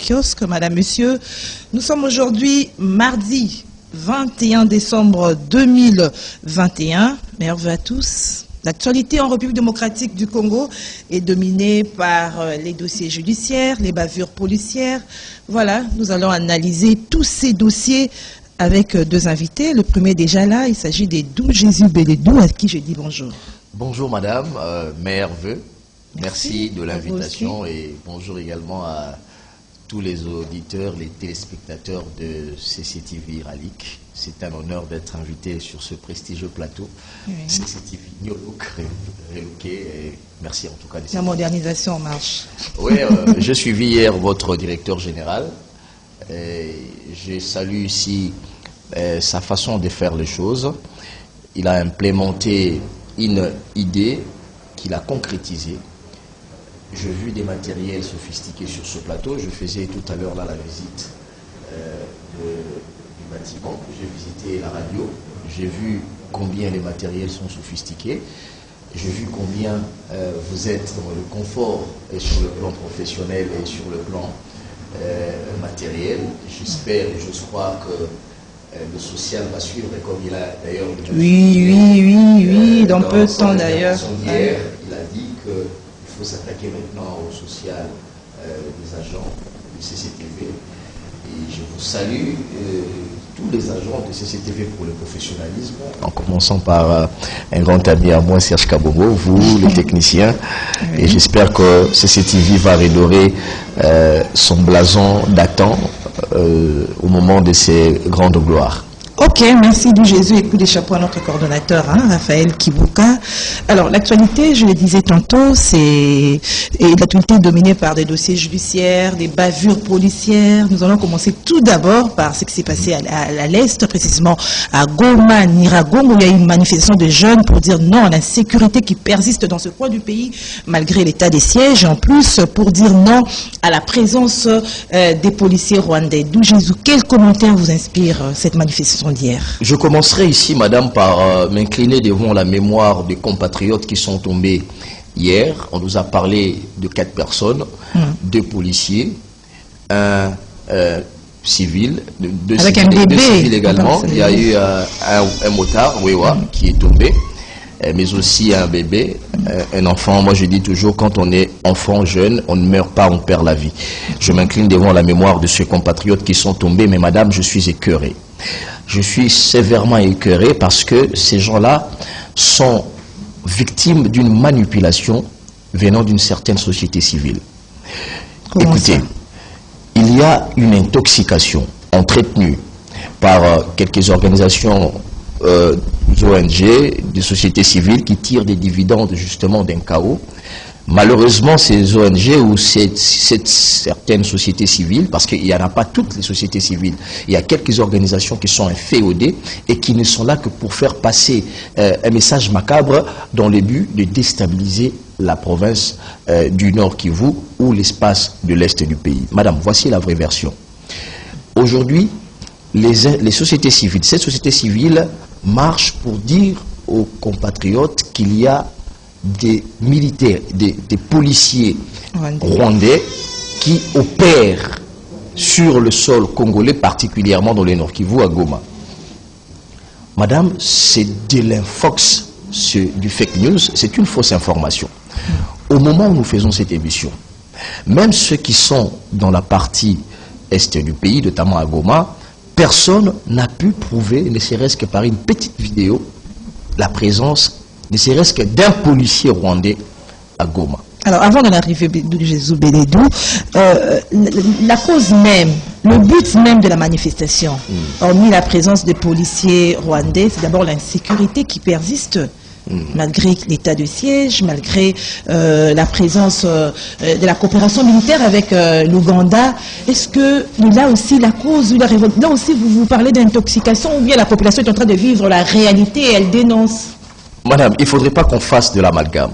kiosque. Madame, Monsieur, nous sommes aujourd'hui mardi 21 décembre 2021. Meilleurs vœux à tous. L'actualité en République démocratique du Congo est dominée par les dossiers judiciaires, les bavures policières. Voilà, nous allons analyser tous ces dossiers avec deux invités. Le premier déjà là, il s'agit des Dou Jésus Bélédou, à qui je dis bonjour. Bonjour madame, meilleurs vœux. Merci de l'invitation et bonjour également à tous les auditeurs, les téléspectateurs de CCTV Iralik. C'est un honneur d'être invité sur ce prestigieux plateau. Oui. CCTV New Look, relooké, et merci en tout cas. La modernisation en marche. Oui, j'ai suivi hier votre directeur général. Je salue ici sa façon de faire les choses. Il a implémenté une idée qu'il a concrétisée. J'ai vu des matériels sophistiqués sur ce plateau. Je faisais tout à l'heure là la visite du bâtiment. J'ai visité la radio. J'ai vu combien les matériels sont sophistiqués. J'ai vu combien vous êtes dans le confort et sur le plan professionnel et sur le plan matériel. J'espère et je crois que le social va suivre comme il a d'ailleurs... Oui, dans peu de temps d'ailleurs. Il a dit qu'il faut s'attaquer maintenant au social des agents du CCTV. Et je vous salue tous les agents de CCTV pour le professionnalisme, en commençant par un grand ami à moi, Serge Kabogo, vous, les techniciens. Oui. Et j'espère que CCTV va redorer son blason datant au moment de ses grandes gloires. Ok, merci du Jésus et coup des chapeaux à notre coordonnateur, Raphaël Kibuka. Alors, l'actualité, je le disais tantôt, c'est l'actualité dominée par des dossiers judiciaires, des bavures policières. Nous allons commencer tout d'abord par ce qui s'est passé à l'Est, précisément à Goma, Nyiragongo, où il y a eu une manifestation de jeunes pour dire non à l'insécurité qui persiste dans ce coin du pays, malgré l'état des sièges, et en plus pour dire non à la présence des policiers rwandais. D'où Jésus, quel commentaire vous inspire cette manifestation d'hier? Je commencerai ici, madame, par m'incliner devant la mémoire des compatriotes qui sont tombés hier. On nous a parlé de 4 personnes, 2 policiers, un civil, 2 civils également. Il y a eu un motard, qui est tombé, mais aussi un bébé, un enfant. Moi je dis toujours, quand on est enfant, jeune, on ne meurt pas, on perd la vie. Je m'incline devant la mémoire de ces compatriotes qui sont tombés, mais madame, je suis écœuré. Je suis sévèrement écœuré parce que ces gens-là sont victimes d'une manipulation venant d'une certaine société civile. Écoutez, il y a une intoxication entretenue par quelques organisations ONG, des sociétés civiles qui tirent des dividendes justement d'un chaos. Malheureusement, ces ONG ou certaines sociétés civiles, parce qu'il n'y en a pas toutes les sociétés civiles, il y a quelques organisations qui sont inféodées et qui ne sont là que pour faire passer un message macabre dans le but de déstabiliser la province du Nord Kivu ou l'espace de l'Est du pays. Madame, voici la vraie version. Aujourd'hui, les sociétés civiles, cette société civile marche pour dire aux compatriotes qu'il y a des militaires, des policiers rwandais qui opèrent sur le sol congolais, particulièrement dans le Nord Kivu, à Goma. Madame, c'est de l'infox, du fake news, c'est une fausse information. Au moment où nous faisons cette émission, même ceux qui sont dans la partie est du pays, notamment à Goma, personne n'a pu prouver, ne serait-ce que par une petite vidéo, la présence ne serait-ce que d'un policier rwandais à Goma. Alors, avant de l'arrivée de Jésus Bélédou, la cause même, le but même de la manifestation, hormis la présence de policiers rwandais, c'est d'abord l'insécurité qui persiste, malgré l'état de siège, malgré la présence de la coopération militaire avec l'Ouganda. Est-ce que là aussi, la cause ou la révolte, là aussi vous parlez d'intoxication, ou bien la population est en train de vivre la réalité et elle dénonce? Madame, il ne faudrait pas qu'on fasse de l'amalgame.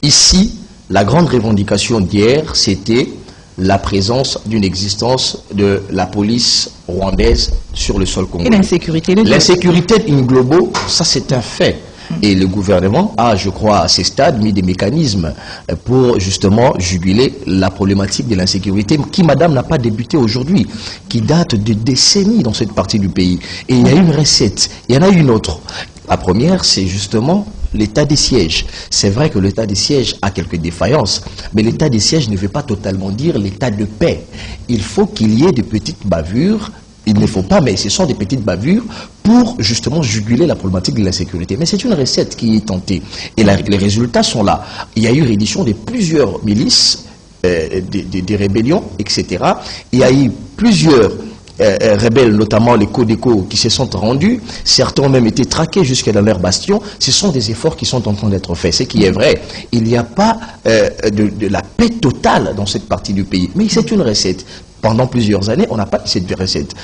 Ici, la grande revendication d'hier, c'était la présence d'une existence de la police rwandaise sur le sol congolais. Et l'insécurité? L'insécurité in globo, ça c'est un fait. Et le gouvernement a, je crois, à ces stades, mis des mécanismes pour justement juguler la problématique de l'insécurité qui, madame, n'a pas débuté aujourd'hui, qui date de décennies dans cette partie du pays. Et il y a une recette, il y en a une autre. La première, c'est justement l'état des sièges. C'est vrai que l'état des sièges a quelques défaillances, mais l'état des sièges ne veut pas totalement dire l'état de paix. Il faut qu'il y ait de petites bavures. Il ne faut pas, mais ce sont des petites bavures pour justement juguler la problématique de l'insécurité. Mais c'est une recette qui est tentée. Et les résultats sont là. Il y a eu reddition de plusieurs milices, des rébellions, etc. Il y a eu plusieurs rebelles, notamment les Codeco, qui se sont rendus. Certains ont même été traqués jusqu'à dans leur bastion. Ce sont des efforts qui sont en train d'être faits. Ce qui est vrai, il n'y a pas de la paix totale dans cette partie du pays. Mais c'est une recette. Pendant plusieurs années, on n'a pas eu cette recette.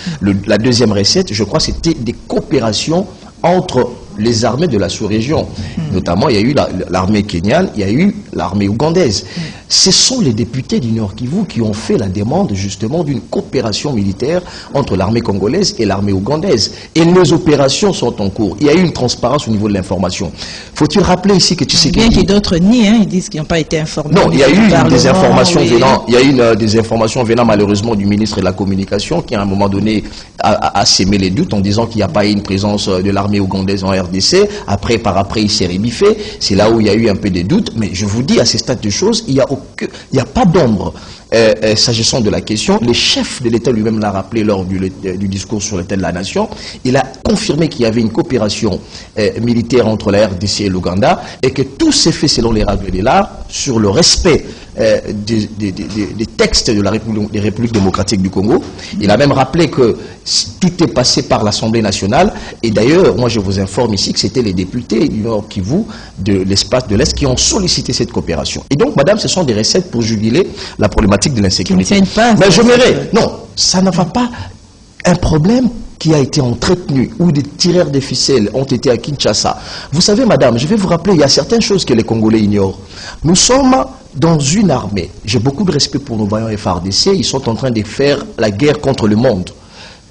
La deuxième recette, je crois, c'était des coopérations entre les armées de la sous-région. Notamment, il y a eu l'armée kenyane, il y a eu l'armée ougandaise. Ce sont les députés du Nord Kivu qui ont fait la demande justement d'une coopération militaire entre l'armée congolaise et l'armée ougandaise. Et les opérations sont en cours. Il y a eu une transparence au niveau de l'information. Faut-il rappeler ici que tu sais bien qu'il y ait d'autres nient, hein, ils disent qu'ils n'ont pas été informés. Non, il y a eu des informations venant, il y a eu des informations venant malheureusement du ministre de la Communication qui à un moment donné a sémé les doutes en disant qu'il n'y a pas eu une présence de l'armée ougandaise en RDC. Après, il s'est rébiffé. C'est là où il y a eu un peu de doutes. Mais je vous dis, à ces stades de choses, il n'y a pas d'ombre. S'agissant de la question, le chef de l'État lui-même l'a rappelé lors du discours sur l'état de la nation. Il a confirmé qu'il y avait une coopération militaire entre la RDC et l'Ouganda et que tout s'est fait selon les règles de l'art sur le respect des textes de la République démocratique du Congo. Il a même rappelé que tout est passé par l'Assemblée nationale. Et d'ailleurs, moi je vous informe ici que c'était les députés du Nord Kivu, de l'espace de l'Est, qui ont sollicité cette coopération. Et donc, madame, ce sont des recettes pour juguler la problématique de l'insécurité. Mais je verrai. Non, ça ne va pas. Un problème qui a été entretenu, où des tireurs de ficelles ont été à Kinshasa. Vous savez, madame, je vais vous rappeler, il y a certaines choses que les Congolais ignorent. Nous sommes dans une armée. J'ai beaucoup de respect pour nos vaillants FARDC. Ils sont en train de faire la guerre contre le monde.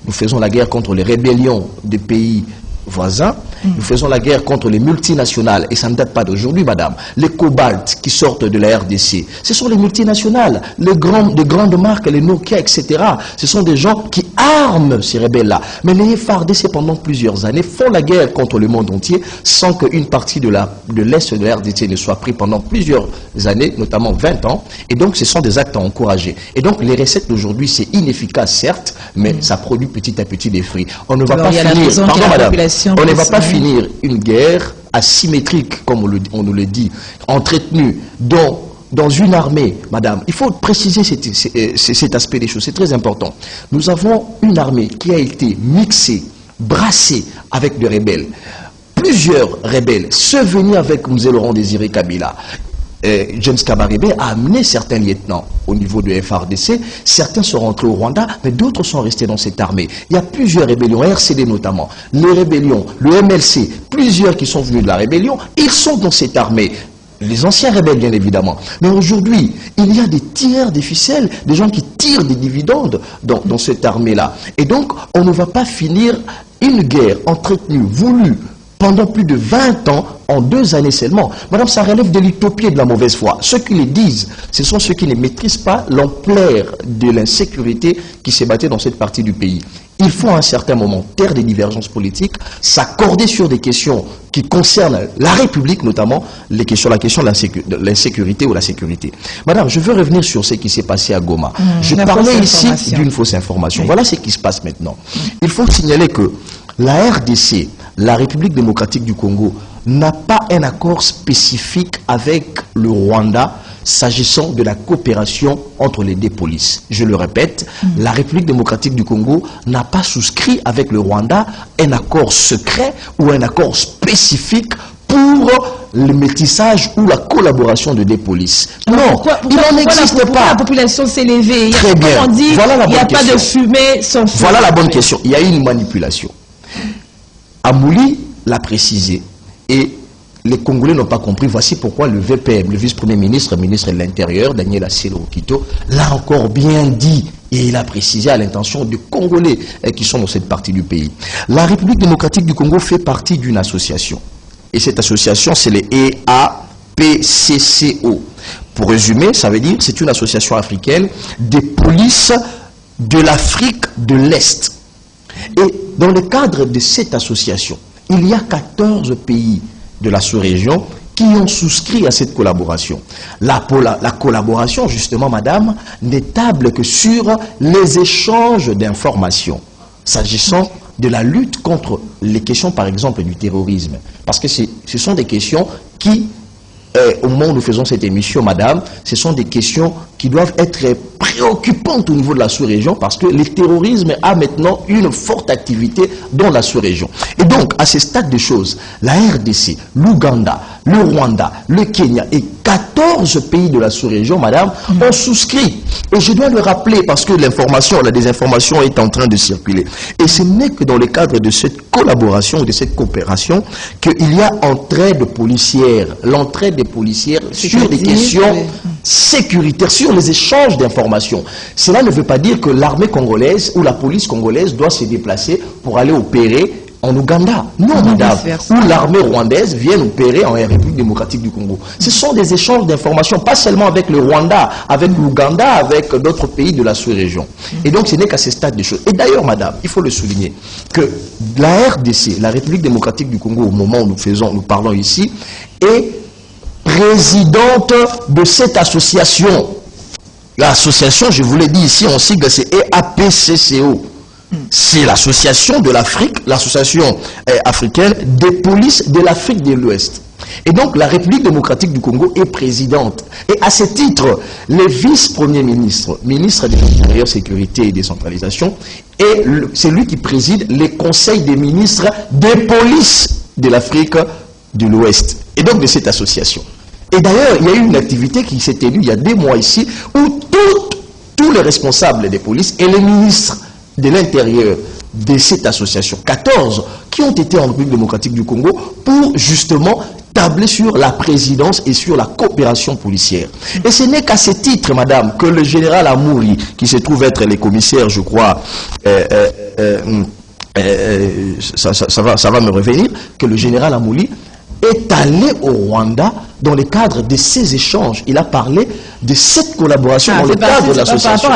Nous faisons la guerre contre les rébellions des pays voisins. Nous faisons la guerre contre les multinationales, et ça ne date pas d'aujourd'hui, madame. Les cobaltes qui sortent de la RDC, ce sont les multinationales, de grandes marques, les Nokia, etc. Ce sont des gens qui arment ces rebelles-là. Mais les FARDC, pendant plusieurs années, font la guerre contre le monde entier sans qu'une partie de l'Est de la RDC ne soit prise pendant plusieurs années, notamment 20 ans. Et donc, ce sont des actes à encourager. Et donc, les recettes d'aujourd'hui, c'est inefficace, certes, mais ça produit petit à petit des fruits. On ne va pas finir... Pardon, madame. On ne va pas finir une guerre asymétrique, comme on nous le dit, entretenue dans une armée, madame. Il faut préciser cet aspect des choses, c'est très important. Nous avons une armée qui a été mixée, brassée avec des rebelles. Plusieurs rebelles, ceux venus avec M. Laurent Désiré Kabila. James Kabarebe a amené certains lieutenants au niveau de FARDC. Certains sont rentrés au Rwanda, mais d'autres sont restés dans cette armée. Il y a plusieurs rébellions, RCD notamment, les rébellions, le MLC, plusieurs qui sont venus de la rébellion, ils sont dans cette armée. Les anciens rebelles, bien évidemment. Mais aujourd'hui, il y a des tireurs des ficelles, des gens qui tirent des dividendes dans cette armée-là. Et donc, on ne va pas finir une guerre entretenue, voulue, pendant plus de 20 ans, en 2 années seulement. Madame, ça relève de l'utopie et de la mauvaise foi. Ceux qui les disent, ce sont ceux qui ne maîtrisent pas l'ampleur de l'insécurité qui s'est battue dans cette partie du pays. Il faut à un certain moment taire des divergences politiques, s'accorder sur des questions qui concernent la République, notamment la question de l'insécurité ou la sécurité. Madame, je veux revenir sur ce qui s'est passé à Goma. Je parlais ici d'une fausse information. Oui. Voilà ce qui se passe maintenant. Il faut signaler que la RDC, la République démocratique du Congo, n'a pas un accord spécifique avec le Rwanda s'agissant de la coopération entre les deux polices. Je le répète, la République démocratique du Congo n'a pas souscrit avec le Rwanda un accord secret ou un accord spécifique pour le métissage ou la collaboration de deux polices. Non, il n'en existe pas. La population s'est levée. Très bien. On dit il n'y a pas de fumée sans feu. Voilà la bonne question. Il y a eu une manipulation. Amouli l'a précisé et les Congolais n'ont pas compris. Voici pourquoi le VPM, le vice-premier ministre, ministre de l'Intérieur, Daniel Asselokito, l'a encore bien dit. Et il a précisé à l'intention des Congolais qui sont dans cette partie du pays. La République démocratique du Congo fait partie d'une association Et cette association, c'est les EAPCCO. Pour résumer, ça veut dire que c'est une association africaine des polices de l'Afrique de l'Est. Et dans le cadre de cette association, il y a 14 pays de la sous-région qui ont souscrit à cette collaboration. La collaboration, justement, madame, n'est table que sur les échanges d'informations, s'agissant de la lutte contre les questions, par exemple, du terrorisme. Parce que ce sont des questions qui, au moment où nous faisons cette émission, madame, ce sont des questions qui doivent être préoccupantes au niveau de la sous-région parce que le terrorisme a maintenant une forte activité dans la sous-région. Et donc, à ce stade de choses, la RDC, l'Ouganda, le Rwanda, le Kenya et 14 pays de la sous-région, madame, ont souscrit. Et je dois le rappeler parce que l'information, la désinformation est en train de circuler. Et ce n'est que dans le cadre de cette collaboration, de cette coopération, qu'il y a entraide policière, l'entraide des policières sur des questions sécuritaires, sur les échanges d'informations. Cela ne veut pas dire que l'armée congolaise ou la police congolaise doit se déplacer pour aller opérer en Ouganda. Non, madame. Ou l'armée rwandaise vient opérer en République démocratique du Congo. Ce sont des échanges d'informations, pas seulement avec le Rwanda, avec l'Ouganda, avec d'autres pays de la sous-région. Et donc, ce n'est qu'à ce stade des choses. Et d'ailleurs, madame, il faut le souligner, que la RDC, la République démocratique du Congo, au moment où nous parlons ici, est présidente de cette association. L'association, je vous l'ai dit ici, en sigle, c'est EAPCCO. C'est l'association de l'Afrique, l'association africaine des polices de l'Afrique de l'Ouest. Et donc, la République démocratique du Congo est présidente. Et à ce titre, les vice-premiers ministres, ministre de l'Intérieur, Sécurité et Décentralisation, et c'est lui qui préside les conseils des ministres des polices de l'Afrique de l'Ouest. Et donc, de cette association. Et d'ailleurs, il y a eu une activité qui s'est tenue il y a 2 mois ici, où tous les responsables des polices et les ministres de l'Intérieur de cette association, 14, qui ont été en République démocratique du Congo pour justement tabler sur la présidence et sur la coopération policière. Et ce n'est qu'à ce titre, madame, que le général Amouri, qui se trouve être les commissaires, je crois, ça va me revenir, que le général Amouri est allé au Rwanda dans le cadre de ces échanges. Il a parlé de cette collaboration dans le cadre de l'association.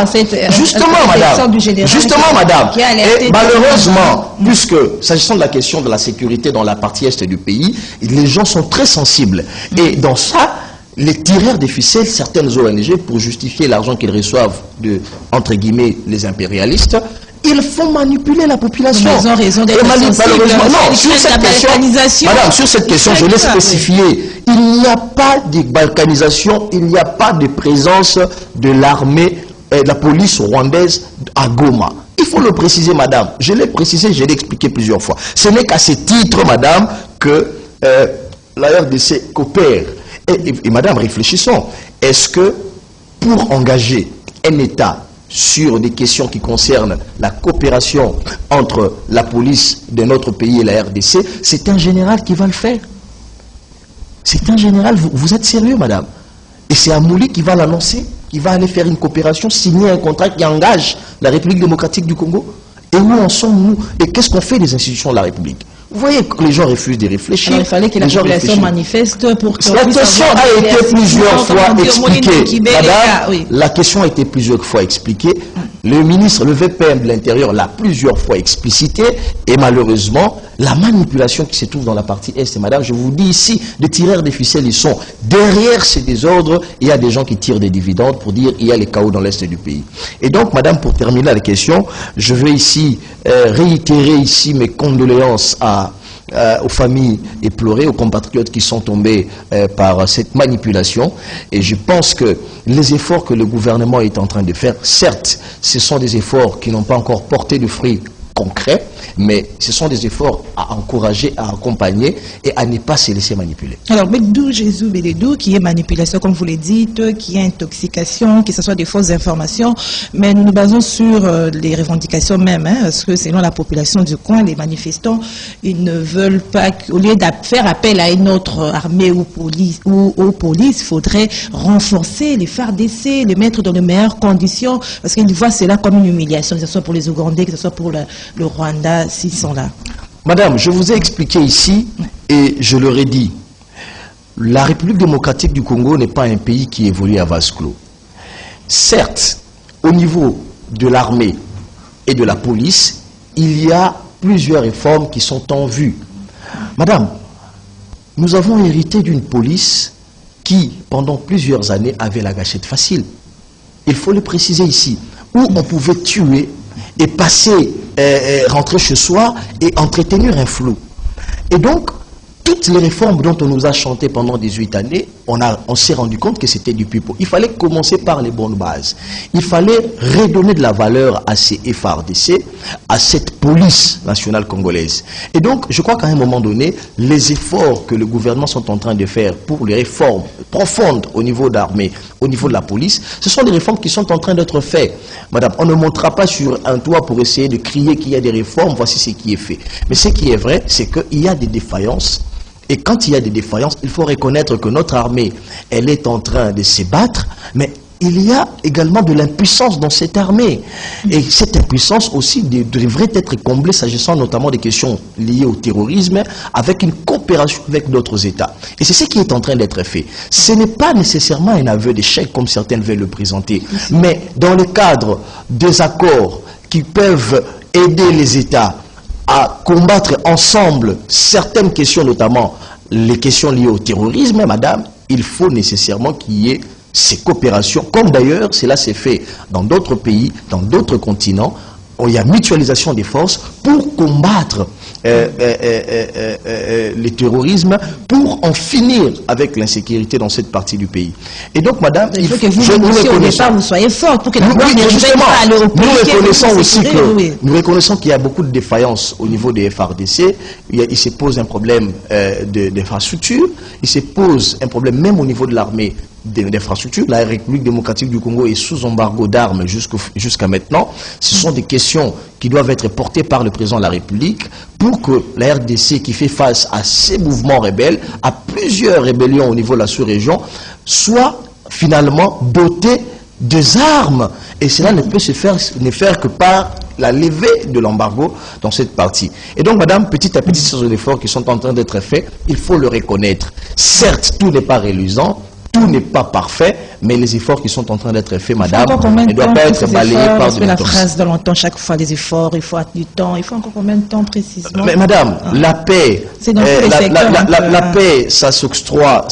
Justement, madame. Et malheureusement, puisque, s'agissant de la question de la sécurité dans la partie est du pays, les gens sont très sensibles. Et dans ça, les tireurs de ficelles, certaines ONG, pour justifier l'argent qu'ils reçoivent de, entre guillemets, les impérialistes, ils font manipuler la population. Ils ont raison d'être malheureusement, non, sur cette question, madame, sur cette question, je l'ai spécifié. Il n'y a pas de balkanisation, il n'y a pas de présence de l'armée et de la police rwandaise à Goma. Il faut le préciser, madame. Je l'ai précisé, je l'ai expliqué plusieurs fois. Ce n'est qu'à ce titre, madame, que la RDC coopère. Et madame, réfléchissons. Est-ce que pour engager un État sur des questions qui concernent la coopération entre la police de notre pays et la RDC, c'est un général qui va le faire. C'est un général, vous êtes sérieux, madame? Et c'est Amouli qui va l'annoncer, qui va aller faire une coopération, signer un contrat qui engage la République démocratique du Congo. Et où en sommes-nous? Et qu'est-ce qu'on fait des institutions de la République? Vous voyez que les gens refusent de réfléchir. Alors, il fallait que la population manifeste pour que... La question a été plusieurs fois expliquée. Madame, la question a été plusieurs fois expliquée. Le ministre, le VPM de l'Intérieur l'a plusieurs fois explicité. Et malheureusement, la manipulation qui se trouve dans la partie Est, madame, je vous dis ici, des tireurs de ficelles, ils sont derrière ces désordres. Il y a des gens qui tirent des dividendes pour dire il y a les chaos dans l'Est du pays. Et donc, madame, pour terminer la question, je vais ici réitérer ici mes condoléances aux familles éplorées, aux compatriotes qui sont tombés par cette manipulation. Et je pense que les efforts que le gouvernement est en train de faire, certes, ce sont des efforts qui n'ont pas encore porté de fruits concrets, mais ce sont des efforts à encourager, à accompagner et à ne pas se laisser manipuler. Alors, Bédou, Jésus, Bédou, qui est manipulation, comme vous le dites, qui est intoxication, que ce soit des fausses informations, mais nous nous basons sur les revendications même, hein, parce que selon la population du coin, les manifestants, ils ne veulent pas, au lieu de faire appel à une autre armée ou police, il faudrait renforcer les FARDC, les mettre dans de meilleures conditions, parce qu'ils voient cela comme une humiliation, que ce soit pour les Ougandais, que ce soit pour le Rwanda, s'ils sont là. Madame, je vous ai expliqué ici, et je leur ai dit, la République démocratique du Congo n'est pas un pays qui évolue à vase clos. Certes, au niveau de l'armée et de la police, il y a plusieurs réformes qui sont en vue. Madame, nous avons hérité d'une police qui, pendant plusieurs années, avait la gâchette facile. Il faut le préciser ici, où on pouvait tuer et passer, rentrer chez soi et entretenir un flou. Et donc, toutes les réformes dont on nous a chanté pendant 18 années, on s'est rendu compte que c'était du pipeau. Il fallait commencer par les bonnes bases. Il fallait redonner de la valeur à ces FARDC, à cette police nationale congolaise. Et donc, je crois qu'à un moment donné, les efforts que le gouvernement sont en train de faire pour les réformes profondes au niveau de l'armée, au niveau de la police, ce sont des réformes qui sont en train d'être faites. Madame, on ne montera pas sur un toit pour essayer de crier qu'il y a des réformes, voici ce qui est fait. Mais ce qui est vrai, c'est qu'il y a des défaillances. Et quand il y a des défaillances, il faut reconnaître que notre armée, elle est en train de se battre, mais il y a également de l'impuissance dans cette armée. Et cette impuissance aussi devrait être comblée, s'agissant notamment des questions liées au terrorisme, avec une coopération avec d'autres États. Et c'est ce qui est en train d'être fait. Ce n'est pas nécessairement un aveu d'échec, comme certains veulent le présenter, mais dans le cadre des accords qui peuvent aider les États à combattre ensemble certaines questions, notamment les questions liées au terrorisme, madame, il faut nécessairement qu'il y ait ces coopérations, comme d'ailleurs cela s'est fait dans d'autres pays, dans d'autres continents, où il y a mutualisation des forces pour combattre le terrorisme, pour en finir avec l'insécurité dans cette partie du pays. Et donc, madame, il faut que vous soyez fort pour que la nous reconnaissons aussi que nous reconnaissons qu'il y a beaucoup de défaillances au niveau des FARDC. Il se pose un problème d'infrastructure, il se pose un problème même au niveau de l'armée d'infrastructures. La République démocratique du Congo est sous embargo d'armes jusqu'à maintenant. Ce sont des questions qui doivent être portées par le président de la République pour que la RDC, qui fait face à ces mouvements rebelles, à plusieurs rébellions au niveau de la sous-région, soit finalement dotée des armes. Et cela ne peut se faire que par la levée de l'embargo dans cette partie. Et donc, madame, petit à petit, ce sont des efforts qui sont en train d'être faits. Il faut le reconnaître. Certes, tout n'est pas reluisant, tout n'est pas parfait, mais les efforts qui sont en train d'être faits, madame, ne doivent pas être balayés par de la phrase de l'entend chaque fois des efforts, il faut du temps, il faut encore combien de temps précisément? Mais madame, la paix, la paix, ça s'octroie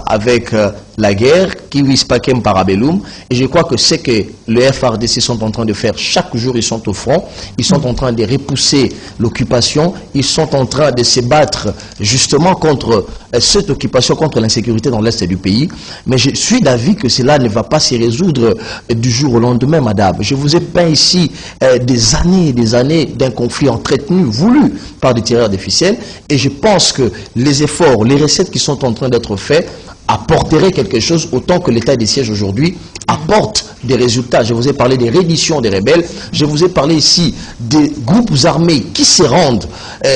avec la guerre, qui vise pas qu'un parabellum, et je crois que c'est que les FARDC sont en train de faire chaque jour, ils sont au front, ils sont en train de repousser l'occupation, ils sont en train de se battre justement contre cette occupation, contre l'insécurité dans l'est du pays, mais je suis d'avis que cela ne va pas se résoudre du jour au lendemain, madame. Je vous ai peint ici des années et des années d'un conflit entretenu, voulu par des tireurs de ficelles, et je pense que les efforts, les recettes qui sont en train d'être faits apporterait quelque chose autant que l'état des sièges aujourd'hui apporte des résultats. Je vous ai parlé des redditions des rebelles, je vous ai parlé ici des groupes armés qui se rendent,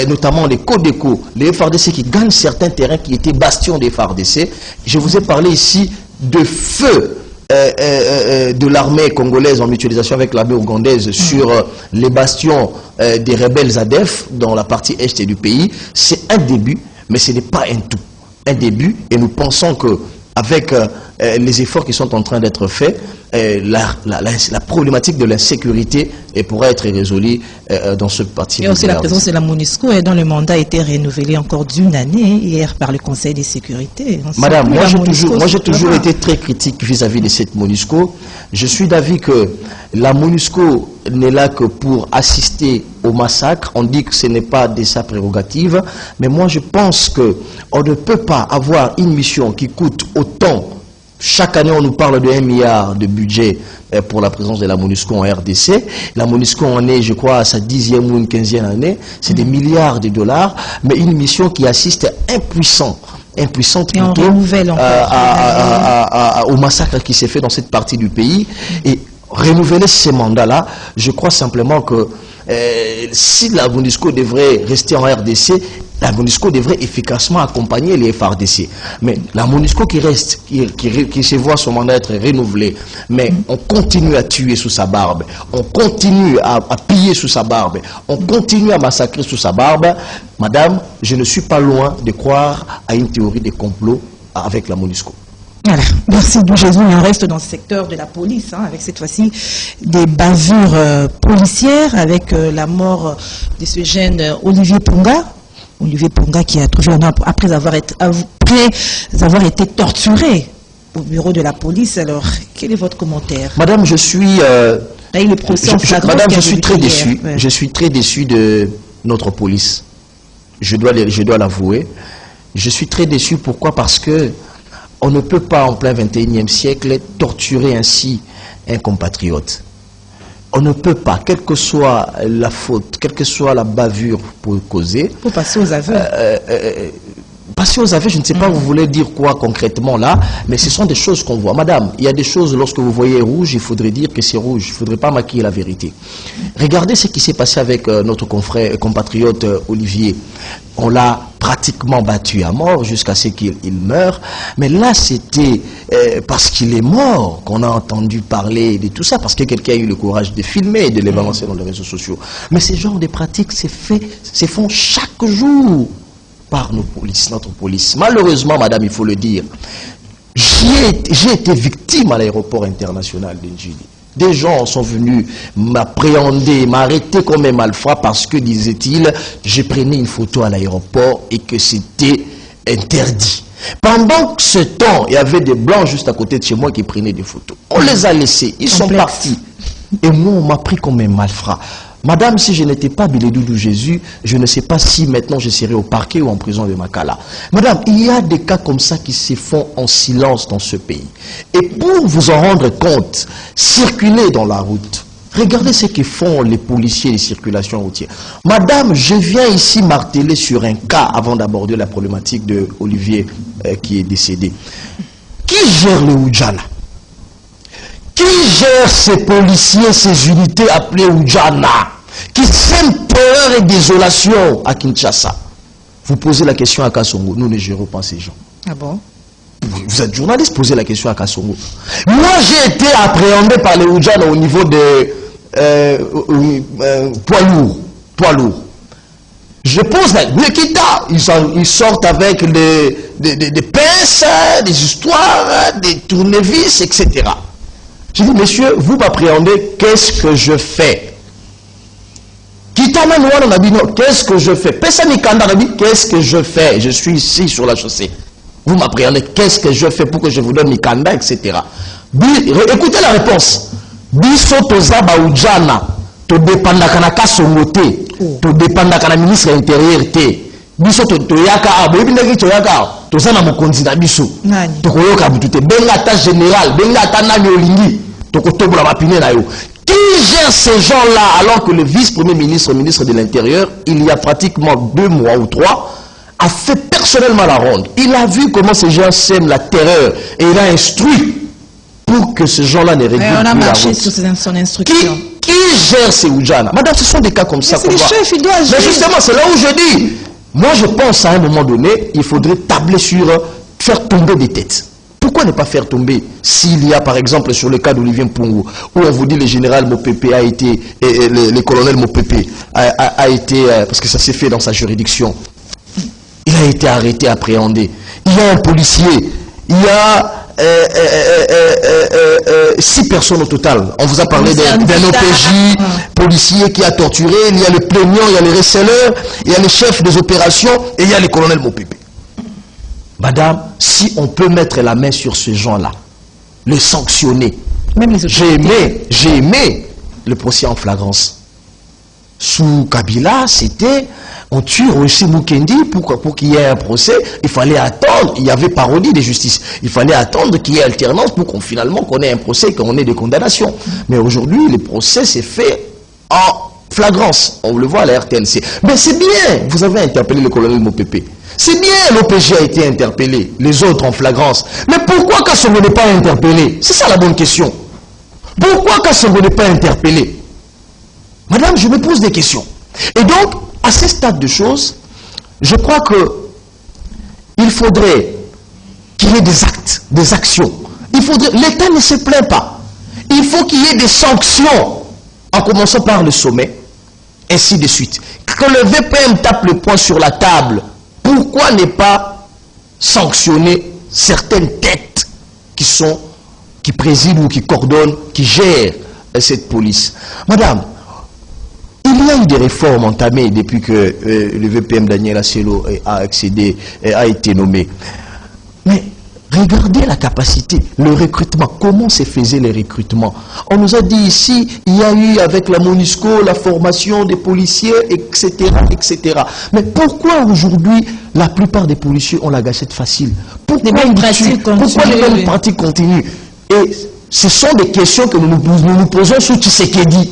notamment les Codeco, les FARDC qui gagnent certains terrains qui étaient bastions des FARDC. Je vous ai parlé ici de feu de l'armée congolaise en mutualisation avec l'armée ougandaise sur les bastions des rebelles ADF dans la partie est du pays. C'est un début, mais ce n'est pas un tout. Un début, et nous pensons que avec les efforts qui sont en train d'être faits, la problématique de l'insécurité pourra être résolue dans ce parti. Et aussi la présence de la MONUSCO, et dont le mandat a été renouvelé encore d'une année hier par le Conseil de sécurité. Madame, moi j'ai toujours été très critique vis-à-vis de cette MONUSCO. Je suis d'avis que la MONUSCO n'est là que pour assister au massacre. On dit que ce n'est pas de sa prérogative, mais moi je pense qu'on ne peut pas avoir une mission qui coûte autant. Chaque année, on nous parle de 1 milliard de budget pour la présence de la MONUSCO en RDC. La MONUSCO en est, je crois, à sa 10e ou une 15e année. C'est des milliards de dollars, mais une mission qui assiste impuissante plutôt au massacre qui s'est fait dans cette partie du pays. Et renouveler ces mandats-là, je crois simplement que si la MONUSCO devrait rester en RDC, La MONUSCO devrait efficacement accompagner les FARDC. Mais la MONUSCO qui reste, qui se voit son mandat être renouvelé, mais on continue à tuer sous sa barbe, on continue à piller sous sa barbe, on continue à massacrer sous sa barbe. Madame, je ne suis pas loin de croire à une théorie des complots avec la MONUSCO. Voilà. Merci Dou Jésus. On reste dans le secteur de la police, hein, avec cette fois-ci des bavures policières, avec la mort de ce jeune Olivier Ponga. Olivier Ponga qui a trouvé un homme après avoir été torturé au bureau de la police. Alors, quel est votre commentaire? Madame, je suis... Madame, je suis très déçu. Ouais. Je suis très déçu de notre police. Je dois l'avouer. Je suis très déçu. Pourquoi? Parce que on ne peut pas, en plein 21e siècle, torturer ainsi un compatriote. On ne peut pas, quelle que soit la faute, quelle que soit la bavure pour causer. Pour passer aux aveux. Passer aux aveux, je ne sais pas, vous voulez dire quoi concrètement là, mais ce sont des choses qu'on voit. Madame, il y a des choses, lorsque vous voyez rouge, il faudrait dire que c'est rouge. Il ne faudrait pas maquiller la vérité. Regardez ce qui s'est passé avec notre compatriote Olivier. On l'a pratiquement battu à mort jusqu'à ce qu'il meure. Mais là, c'était parce qu'il est mort qu'on a entendu parler de tout ça, parce que quelqu'un a eu le courage de filmer et de les balancer dans les réseaux sociaux. Mais ce genre de pratiques se font chaque jour par notre police. Malheureusement, madame, il faut le dire, j'ai été victime à l'aéroport international de Njili. Des gens sont venus m'appréhender, m'arrêter comme un malfrat parce que, disait-il, je prenais une photo à l'aéroport et que c'était interdit. Pendant ce temps, il y avait des blancs juste à côté de chez moi qui prenaient des photos. On les a laissés, ils sont partis. Et moi, on m'a pris comme un malfrat. Madame, si je n'étais pas Bilédou Dou Jésus, je ne sais pas si maintenant je serais au parquet ou en prison de Makala. Madame, il y a des cas comme ça qui se font en silence dans ce pays. Et pour vous en rendre compte, circulez dans la route. Regardez ce que font les policiers de circulation routière. Madame, je viens ici marteler sur un cas avant d'aborder la problématique de Olivier qui est décédé. Qui gère le Oudjana? Qui gère ces policiers, ces unités appelées Oudjana, qui sèment peur et désolation à Kinshasa? Vous posez la question à Kassongo, nous ne gérons pas ces gens. Ah bon? Vous êtes journaliste, posez la question à Kassongo. Moi, j'ai été appréhendé par les Oudjana au niveau des poids lourds. Je pose la Nekita, ils sortent avec des pinces, des histoires, des tournevis, etc. Je dis, monsieur, vous m'appréhendez, qu'est-ce que je fais? Qu'est-ce que je fais? Qu'est-ce que je fais? Je suis ici sur la chaussée. Vous m'appréhendez, qu'est-ce que je fais pour que je vous donne Mikanda, etc. Écoutez la réponse. Biso toza baoudjana, to dépendaka na Kassongo te, to dépendaka na ministre intérieur te. Biso toyaka aboyebi ndenge toyaka toza na mokonzi na biso. Tokoyoka butute benga ta général, benga ta nani olingi, tokotobola mapine na yo. Qui gère ces gens-là alors que le vice-premier ministre, ministre de l'Intérieur, il y a pratiquement 2 mois ou 3, a fait personnellement la ronde. Il a vu comment ces gens sèment la terreur et il a instruit pour que ces gens-là ne régulent plus la route. On a marché sur son instruction. Qui gère ces Oudjana? Madame, ce sont des cas comme ça. C'est les chefs, ils doivent agir. Mais justement, c'est là où je dis, moi je pense à un moment donné, il faudrait tabler sur faire tomber des têtes. Pourquoi ne pas faire tomber s'il y a par exemple sur le cas d'Olivier Mpungu, où on vous dit le général Mopepe a été, le colonel Mopepe a été, parce que ça s'est fait dans sa juridiction, il a été arrêté, appréhendé. Il y a un policier, il y a 6 personnes au total. On vous a parlé d'un OPJ policier qui a torturé, il y a le plaignant, il y a les receleurs, il y a les chefs des opérations et il y a le colonel Mopepe. Madame, si on peut mettre la main sur ces gens-là, les sanctionner. J'ai aimé le procès en flagrance. Sous Kabila, c'était, on tue aussi Mukendi pour qu'il y ait un procès. Il fallait attendre, il y avait parodie de justice. Il fallait attendre qu'il y ait alternance pour qu'on finalement qu'on ait un procès, qu'on ait des condamnations. Mais aujourd'hui, le procès s'est fait en flagrance. On le voit à la RTNC. Mais c'est bien, vous avez interpellé le colonel Mopepe. C'est bien, l'OPG a été interpellé, les autres en flagrance. Mais pourquoi Kassongo n'est pas interpellé? C'est ça la bonne question. Pourquoi Kassongo n'est pas interpellé? Madame, je me pose des questions. Et donc, à ce stade de choses, je crois que il faudrait qu'il y ait des actes, des actions. L'État ne se plaint pas. Il faut qu'il y ait des sanctions, en commençant par le sommet, ainsi de suite. Que le VPM tape le poing sur la table. Pourquoi ne pas sanctionner certaines têtes qui président ou qui coordonnent, qui gèrent cette police? Madame, il y a eu des réformes entamées depuis que le VPM Daniel Asselo a été nommé. Mais regardez la capacité, le recrutement, comment se faisaient les recrutements. On nous a dit ici, il y a eu avec la MONUSCO la formation des policiers, etc., etc. Mais pourquoi aujourd'hui la plupart des policiers ont la gâchette facile? Pourquoi les mêmes pratiques continuent? Et ce sont des questions que nous nous posons sur Tshisekedi.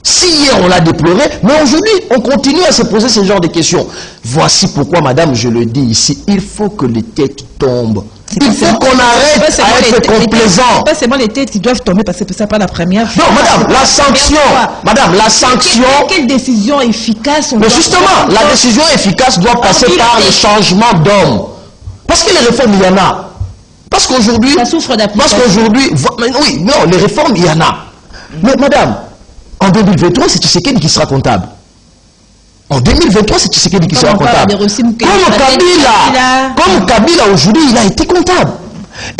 Si hier on l'a déploré, mais aujourd'hui on continue à se poser ce genre de questions. Voici pourquoi, madame, je le dis ici, il faut que les têtes tombent. Il faut qu'on arrête à être complaisant. Pas seulement les têtes qui doivent tomber parce que c'est pas la première fois. Non, madame, la sanction. Madame, la sanction. Quelle décision efficace on Mais justement, la décision efficace doit passer par le changement d'homme. Parce que les réformes, il y en a. Parce qu'aujourd'hui. Ça souffre d'application. Parce qu'aujourd'hui. Oui, non, les réformes, il y en a. Mais madame, en 2023, c'est Tshisekedi qui sera comptable. En 2023, c'est Tshisekedi qui sera comptable. Comme Kabila aujourd'hui, il a été comptable.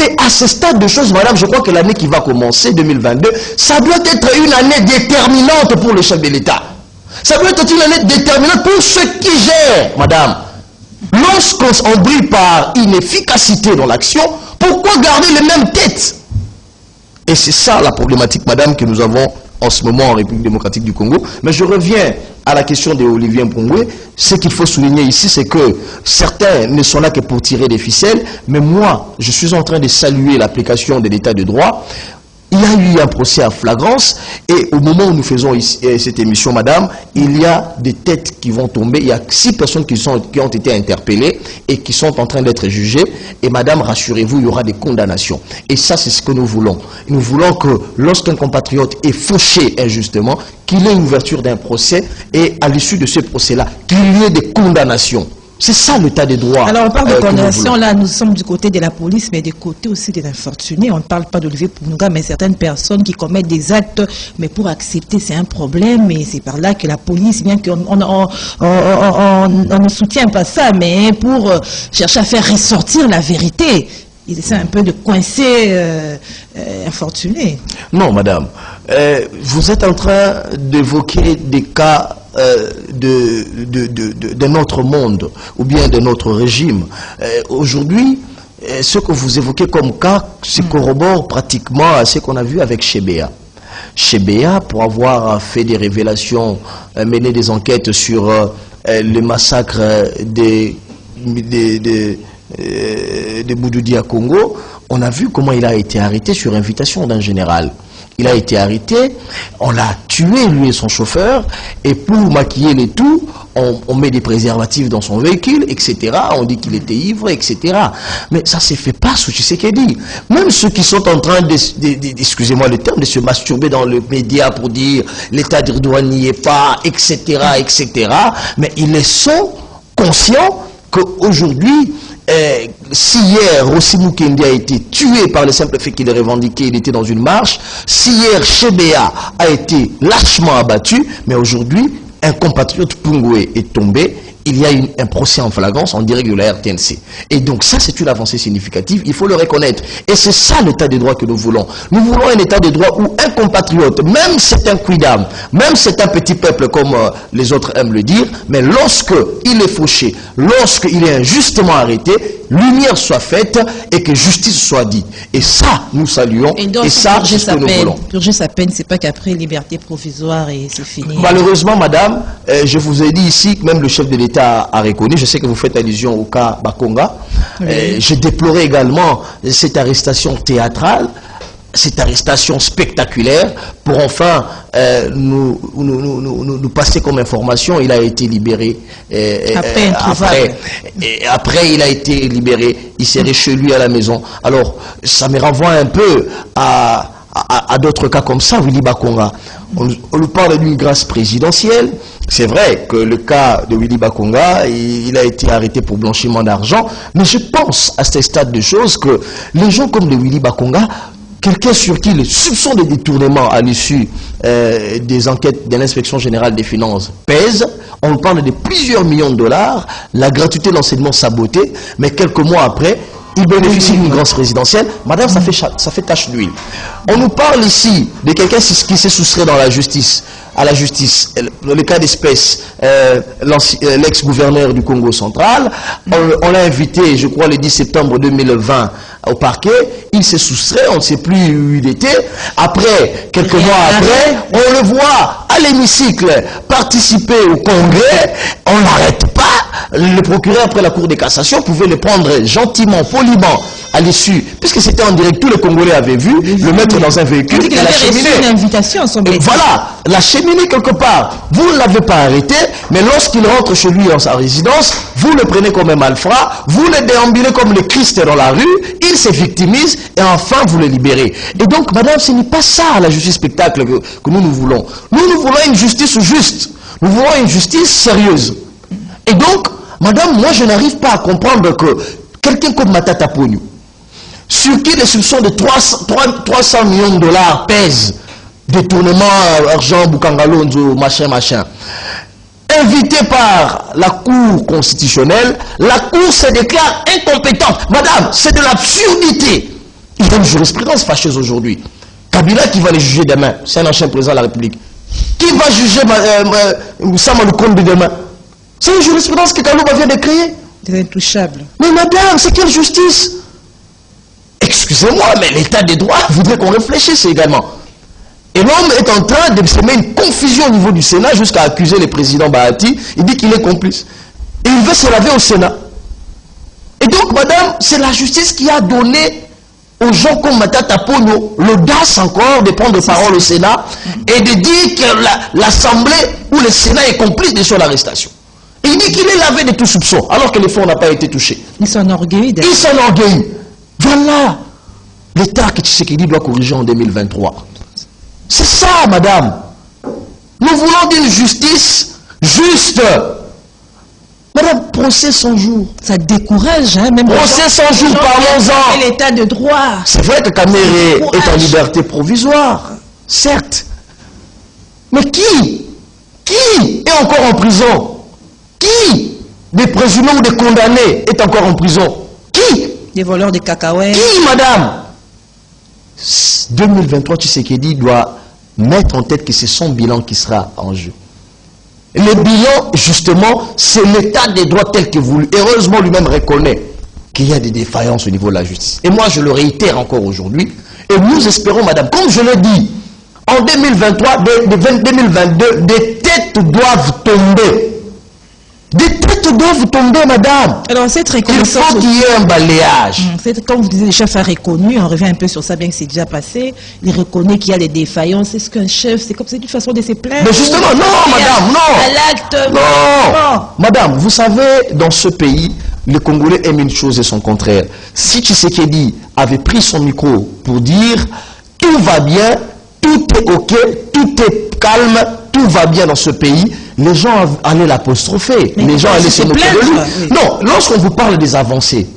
Et à ce stade de choses, madame, je crois que l'année qui va commencer, 2022, ça doit être une année déterminante pour le chef de l'État. Ça doit être une année déterminante pour ceux qui gèrent, madame. Lorsqu'on brille par inefficacité dans l'action, pourquoi garder les mêmes têtes? Et c'est ça la problématique, madame, que nous avons en ce moment en République démocratique du Congo. Mais je reviens à la question d'Olivier Mpongwe. Ce qu'il faut souligner ici, c'est que certains ne sont là que pour tirer des ficelles, mais moi, je suis en train de saluer l'application de l'état de droit. Il y a eu un procès à flagrance et au moment où nous faisons ici, cette émission, madame, il y a des têtes qui vont tomber. Il y a 6 personnes qui ont été interpellées et qui sont en train d'être jugées. Et madame, rassurez-vous, il y aura des condamnations. Et ça, c'est ce que nous voulons. Nous voulons que lorsqu'un compatriote est fauché injustement, qu'il ait une ouverture d'un procès et à l'issue de ce procès-là, qu'il y ait des condamnations. C'est ça l'état des droits. Alors on parle de condamnation, là nous sommes du côté de la police, mais du côté aussi des infortunés. On ne parle pas d'Olivier Pounuga, mais certaines personnes qui commettent des actes, mais pour accepter c'est un problème, et c'est par là que la police, bien qu'on ne soutient pas ça, mais pour chercher à faire ressortir la vérité, il essaie un peu de coincer infortunés. Non, madame. Vous êtes en train d'évoquer des cas de notre monde ou bien de notre régime. Aujourd'hui, ce que vous évoquez comme cas se corrobore pratiquement à ce qu'on a vu avec Chebea. Chebea, pour avoir fait des révélations, mené des enquêtes sur le massacre des Boudoudi à Congo, on a vu comment il a été arrêté sur invitation d'un général. Il a été arrêté, on l'a tué, lui et son chauffeur, et pour maquiller le tout, on met des préservatifs dans son véhicule, etc. On dit qu'il était ivre, etc. Mais ça ne se fait pas sous Tshisekedi. Même ceux qui sont en train excusez-moi le terme, de se masturber dans le média pour dire l'état de droit n'y est pas, etc., etc. Mais ils sont conscients qu'aujourd'hui, si hier Rossi Mukendi a été tué par le simple fait qu'il est revendiqué, il était dans une marche, si hier Chebea a été lâchement abattu, mais aujourd'hui un compatriote Pungwe est tombé, il y a un procès en flagrance en direct de la RTNC. Et donc ça, c'est une avancée significative, il faut le reconnaître. Et c'est ça l'état de droit que nous voulons. Nous voulons un état de droit où un compatriote, même c'est un quidam, même c'est un petit peuple comme les autres aiment le dire, mais lorsqu'il est fauché, lorsqu'il est injustement arrêté, lumière soit faite et que justice soit dite. Et ça, nous saluons, et ça, c'est ce que nous voulons. Purger sa peine, c'est pas qu'après liberté provisoire et c'est fini. Malheureusement, madame, je vous ai dit ici que même le chef de l'État a reconnu, je sais que vous faites allusion au cas Bakonga. Oui. J'ai déploré également cette arrestation théâtrale, cette arrestation spectaculaire, pour enfin nous passer comme information. Il a été libéré après il a été libéré, il serait chez lui à la maison. Alors ça me renvoie un peu à d'autres cas comme ça. Willy Bakonga, on nous parle d'une grâce présidentielle, c'est vrai que le cas de Willy Bakonga, il a été arrêté pour blanchiment d'argent, mais je pense à ce stade de choses que les gens comme de Willy Bakonga, quelqu'un sur qui les soupçons de détournement à l'issue des enquêtes de l'inspection générale des finances pèsent, on parle de plusieurs millions de dollars, la gratuité de l'enseignement sabotée, mais quelques mois après, il bénéficie d'une grâce présidentielle. Madame, ça fait tache d'huile. On nous parle ici de quelqu'un qui s'est soustrait dans la justice, à la justice. Dans le cas d'espèce, l'ex-gouverneur du Congo central, on l'a invité, je crois, le 10 septembre 2020 au parquet. Il s'est soustrait, on ne sait plus où il était. Après, quelques mois après, on le voit à l'hémicycle participer au congrès. On n'arrête pas. Le procureur, après la Cour de cassation, pouvait le prendre gentiment, poliment, à l'issue, puisque c'était en direct, tous les Congolais avaient vu, le mettre dans un véhicule et l'acheminer. Une invitation, voilà, l'acheminer quelque part. Vous ne l'avez pas arrêté, mais lorsqu'il rentre chez lui dans sa résidence, vous le prenez comme un malfrat, vous le déambulez comme le Christ dans la rue, il se victimise et enfin vous le libérez. Et donc, madame, ce n'est pas ça la justice spectacle que nous voulons. Nous voulons une justice juste. Nous voulons une justice sérieuse. Et donc, madame, moi je n'arrive pas à comprendre que quelqu'un comme Matata Ponyo, sur qui les soupçons de 300 millions de dollars pèsent, détournement, argent, Boukangalonzo, machin, invité par la Cour constitutionnelle, la Cour se déclare incompétente. Madame, c'est de l'absurdité. Il y a une jurisprudence fâcheuse aujourd'hui. Kabila qui va les juger demain, c'est un ancien président de la République. Qui va juger Samuel Kombi demain? C'est une jurisprudence que Kalouba vient de créer. C'est intouchable. Mais madame, c'est quelle justice? Excusez-moi, mais l'état des droits voudrait qu'on réfléchisse également. Et l'homme est en train de semer une confusion au niveau du Sénat jusqu'à accuser le président Bahati. Il dit qu'il est complice. Et il veut se laver au Sénat. Et donc, madame, c'est la justice qui a donné aux gens comme Matata Ponyo l'audace encore de prendre parole au Sénat et de dire que l'Assemblée ou le Sénat est complice de son arrestation. Et il dit qu'il est lavé de tout soupçon, alors que les fonds n'ont pas été touchés. Ils s'enorgueillent. Ils s'enorgueillent. Voilà l'état que Tshisekedi doit corriger en 2023. C'est ça, madame. Nous voulons d'une justice juste. Madame, procès 100 jours. Ça décourage, hein, même. Procès 100 jours, parlons-en. L'état de droit. C'est vrai que Kamere est en liberté provisoire, certes. Mais qui est encore en prison? Qui des présumés ou des condamnés est encore en prison? Qui? Des voleurs de cacahuètes. Qui, madame? 2023, Tshisekedi doit mettre en tête que c'est son bilan qui sera en jeu. Le bilan, justement, c'est l'état des droits tel que voulu. Heureusement, lui-même reconnaît qu'il y a des défaillances au niveau de la justice. Et moi, je le réitère encore aujourd'hui. Et nous espérons, madame, comme je l'ai dit, en 2023, 2022, des têtes doivent tomber. Des têtes doivent tomber, madame. Alors, cette Il reconnaissance... faut qu'il y ait un balayage. Comme vous disiez, le chef a reconnu, on revient un peu sur ça, bien que c'est déjà passé, il reconnaît qu'il y a des défaillances. Est-ce qu'un chef, c'est une façon de se plaindre? Mais justement, non, madame, non. À l'acte. Non. Madame, vous savez, dans ce pays, les Congolais aiment une chose et son contraire. Si Tshisekedi avait pris son micro pour dire tout va bien, tout est ok, tout est calme, tout va bien dans ce pays, les gens allaient l'apostropher, les gens allaient se moquer de lui. Oui. Non, lorsqu'on vous parle des avancées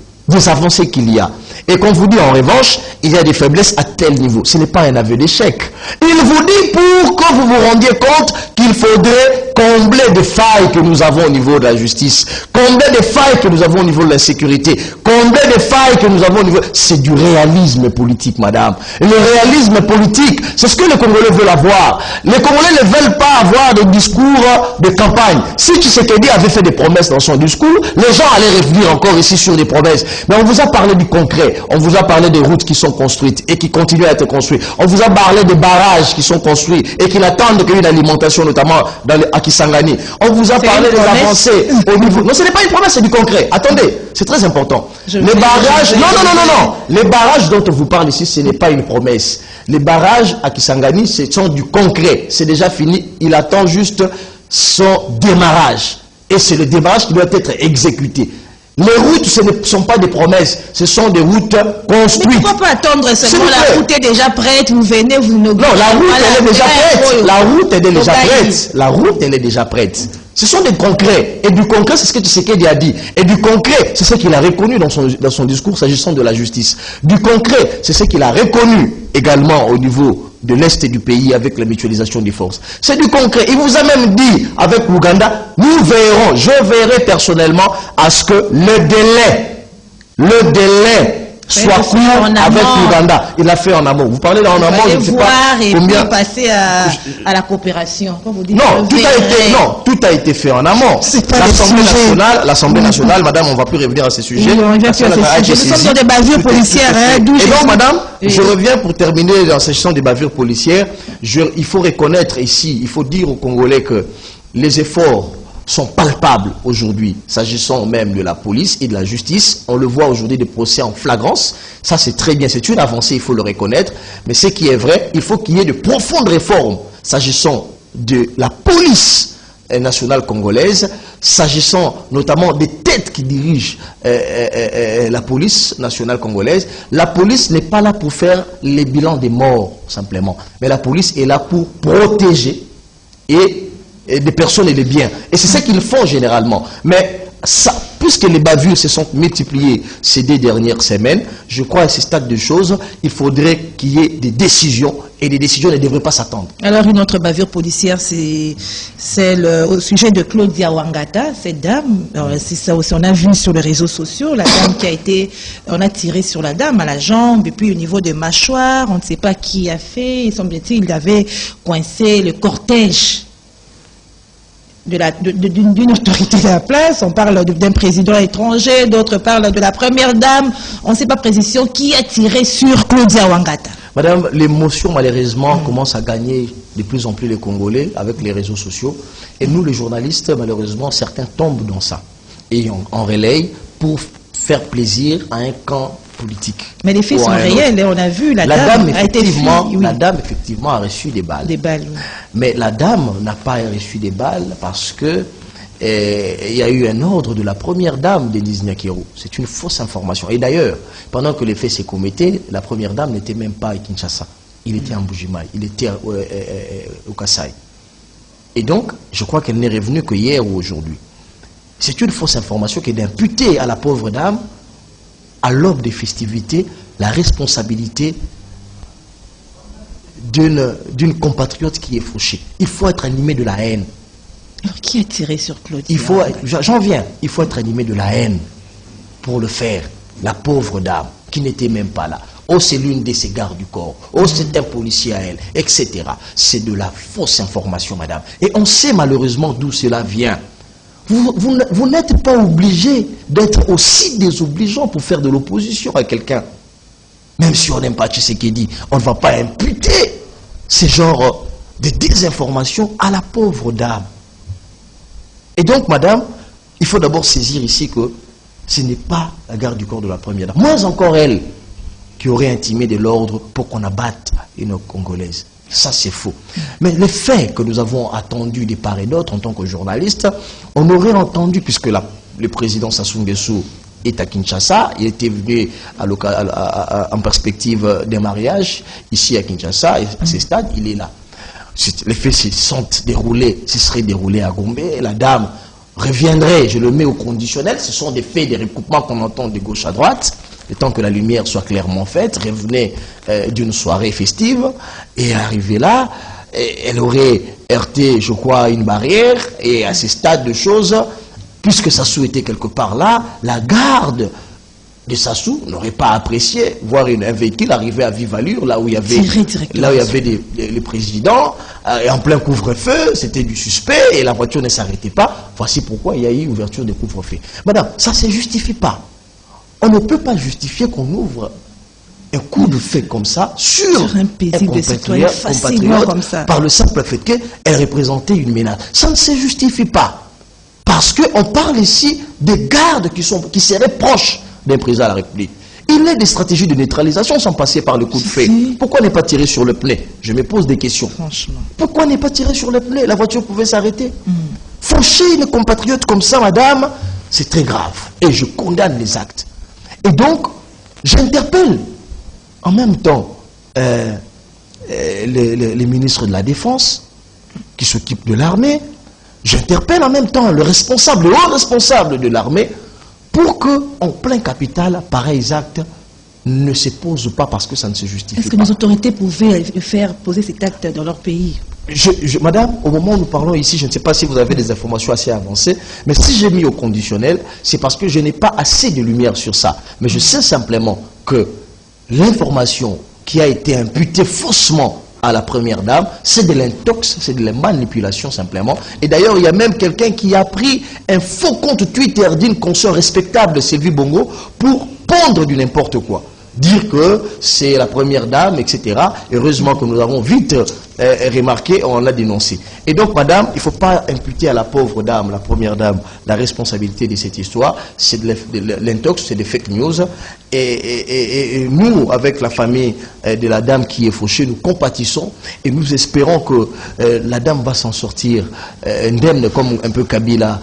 qu'il y a, et qu'on vous dit en revanche, il y a des faiblesses à tel niveau, ce n'est pas un aveu d'échec. Il vous dit pour que vous vous rendiez compte qu'il faudrait combler des failles que nous avons au niveau de la justice, combler des failles que nous avons au niveau de la sécurité, combler des failles que nous avons au niveau... C'est du réalisme politique, madame. Et le réalisme politique, c'est ce que les Congolais veulent avoir. Les Congolais ne veulent pas avoir des discours de campagne. Si Tshisekedi avait fait des promesses dans son discours, les gens allaient revenir encore ici sur des promesses. Mais on vous a parlé du concret, on vous a parlé des routes qui sont construites et qui continuent à être construites. On vous a parlé des barrages qui sont construits et qui n'attendent qu'une alimentation, notamment à Kisangani. On vous a parlé des avancées au niveau... Non, ce n'est pas une promesse, c'est du concret. Attendez, c'est très important. Les barrages... Non. Les barrages dont on vous parle ici, ce n'est pas une promesse. Les barrages à Kisangani, ce sont du concret. C'est déjà fini. Il attend juste son démarrage. Et c'est le démarrage qui doit être exécuté. Les routes, ce ne sont pas des promesses, ce sont des routes construites. Mais pourquoi pas attendre seulement la route est déjà prête, vous venez, vous ne... Non, la route, elle est déjà prête. La route, elle est déjà prête. La route, elle est déjà prête. Ce sont des concrets. Et du concret, c'est ce que Tshisekedi a dit. Et du concret, c'est ce qu'il a reconnu dans son discours s'agissant de la justice. Du concret, c'est ce qu'il a reconnu également au niveau de l'Est du pays avec la mutualisation des forces. C'est du concret. Il vous a même dit, avec l'Ouganda, nous verrons, je verrai personnellement à ce que le délai soit court avec l'Ouganda. Il l'a fait en amont. Vous parlez en amont, je ne sais pas combien... Et passer à la coopération. Vous dites, non, tout a été fait en amont. L'Assemblée nationale, madame, on ne va plus revenir à ces sujets. Oui, on revient plus à ces sujets. Nous sommes dans des bavures policières. Et donc, madame, je reviens pour terminer dans cette session des bavures policières. Il faut reconnaître ici, il faut dire aux Congolais que les efforts sont palpables aujourd'hui, s'agissant même de la police et de la justice. On le voit aujourd'hui des procès en flagrance. Ça, c'est très bien. C'est une avancée, il faut le reconnaître. Mais ce qui est vrai, il faut qu'il y ait de profondes réformes s'agissant de la police nationale congolaise, s'agissant notamment des têtes qui dirigent la police nationale congolaise. La police n'est pas là pour faire les bilans des morts, simplement. Mais la police est là pour protéger et des personnes et des biens. Et c'est ce qu'ils font généralement. Mais ça, puisque les bavures se sont multipliées ces 2 dernières semaines, je crois à ce stade de choses, il faudrait qu'il y ait des décisions, et les décisions ne devraient pas s'attendre. Alors une autre bavure policière, c'est au sujet de Claudia Wangata, cette dame. C'est ça aussi, on a vu sur les réseaux sociaux, la dame qui a été, on a tiré sur la dame à la jambe, et puis au niveau des mâchoires, on ne sait pas qui a fait, il semble-t-il qu'il avait coincé le cortège d'une autorité de la place. On parle d'un président étranger, d'autres parlent de la première dame. On ne sait pas précision qui a tiré sur Claudia Wangata. Madame, l'émotion malheureusement commence à gagner de plus en plus les Congolais avec les réseaux sociaux. Et nous, les journalistes, malheureusement, certains tombent dans ça. Et on relaye pour faire plaisir à un camp politique. Mais les faits sont réels, on a vu, la dame a été fille, oui. La dame, effectivement, a reçu des balles. Des balles, oui. Mais la dame n'a pas reçu des balles parce que il y a eu un ordre de la première dame d'Élise Nyakero. C'est une fausse information. Et d'ailleurs, pendant que les faits se commettaient, la première dame n'était même pas à Kinshasa. Il était en Bujimaï, il était au Kasaï. Et donc, je crois qu'elle n'est revenue que hier ou aujourd'hui. C'est une fausse information qui est d'imputée à la pauvre dame, à l'aube des festivités, la responsabilité d'une compatriote qui est fauchée. Il faut être animé de la haine. Alors, qui a tiré sur Claudia? J'en viens. Il faut être animé de la haine pour le faire. La pauvre dame qui n'était même pas là. Oh, c'est l'une de ses gardes du corps. Oh, c'est un policier à elle, etc. C'est de la fausse information, madame. Et on sait malheureusement d'où cela vient. Vous n'êtes pas obligé d'être aussi désobligeant pour faire de l'opposition à quelqu'un. Même si on n'aime pas Tshisekedi, on ne va pas imputer ce genre de désinformation à la pauvre dame. Et donc, madame, il faut d'abord saisir ici que ce n'est pas la garde du corps de la première dame. Moins encore elle qui aurait intimé de l'ordre pour qu'on abatte une Congolaise. Ça, c'est faux. Mais les faits que nous avons attendus de part et d'autre en tant que journalistes, on aurait entendu, puisque le président Sassou Nguesso est à Kinshasa, il était venu en perspective d'un mariage, ici à Kinshasa, et à ce stade, il est là. Les faits se seraient déroulés à Gombe, et la dame reviendrait, je le mets au conditionnel, ce sont des faits, des recoupements qu'on entend de gauche à droite, le temps que la lumière soit clairement faite, revenait d'une soirée festive, et arrivée là, elle aurait heurté, je crois, une barrière, et à ce stade de choses, puisque Sassou était quelque part là, la garde de Sassou n'aurait pas apprécié voir un véhicule arriver à vive allure, là où il y avait, les présidents, et en plein couvre-feu, c'était du suspect, et la voiture ne s'arrêtait pas. Voici pourquoi il y a eu ouverture de couvre-feu. Madame, ça ne se justifie pas. On ne peut pas justifier qu'on ouvre un coup de feu comme ça sur un compatriote comme ça, par le simple fait qu'elle représentait une menace. Ça ne se justifie pas. Parce qu'on parle ici des gardes qui seraient proches d'un président de la République. Il y a des stratégies de neutralisation sans passer par le coup de feu. Pourquoi ne pas tirer sur le pneu? Je me pose des questions. Franchement. Pourquoi ne pas tirer sur le pneu? La voiture pouvait s'arrêter. Faucher une compatriote comme ça, madame, c'est très grave. Et je condamne les actes. Et donc, j'interpelle en même temps les ministres de la Défense qui s'occupent de l'armée. J'interpelle en même temps le haut responsable de l'armée pour que, en plein capital, pareils actes ne se posent pas parce que ça ne se justifie pas. Est-ce que nos autorités pouvaient faire poser cet acte dans leur pays? Madame, au moment où nous parlons ici, je ne sais pas si vous avez des informations assez avancées, mais si j'ai mis au conditionnel, c'est parce que je n'ai pas assez de lumière sur ça. Mais je sais simplement que l'information qui a été imputée faussement à la première dame, c'est de l'intox, c'est de la manipulation simplement. Et d'ailleurs, il y a même quelqu'un qui a pris un faux compte Twitter d'une consoeur respectable, Sylvie Bongo, pour pondre du n'importe quoi. Dire que c'est la première dame, etc. Heureusement que nous avons vite remarqué, on l'a dénoncé. Et donc, madame, il ne faut pas imputer à la pauvre dame, la première dame, la responsabilité de cette histoire. C'est de l'intox, c'est des fake news. Et nous, avec la famille de la dame qui est fauchée, nous compatissons et nous espérons que la dame va s'en sortir indemne, comme un peu Kabila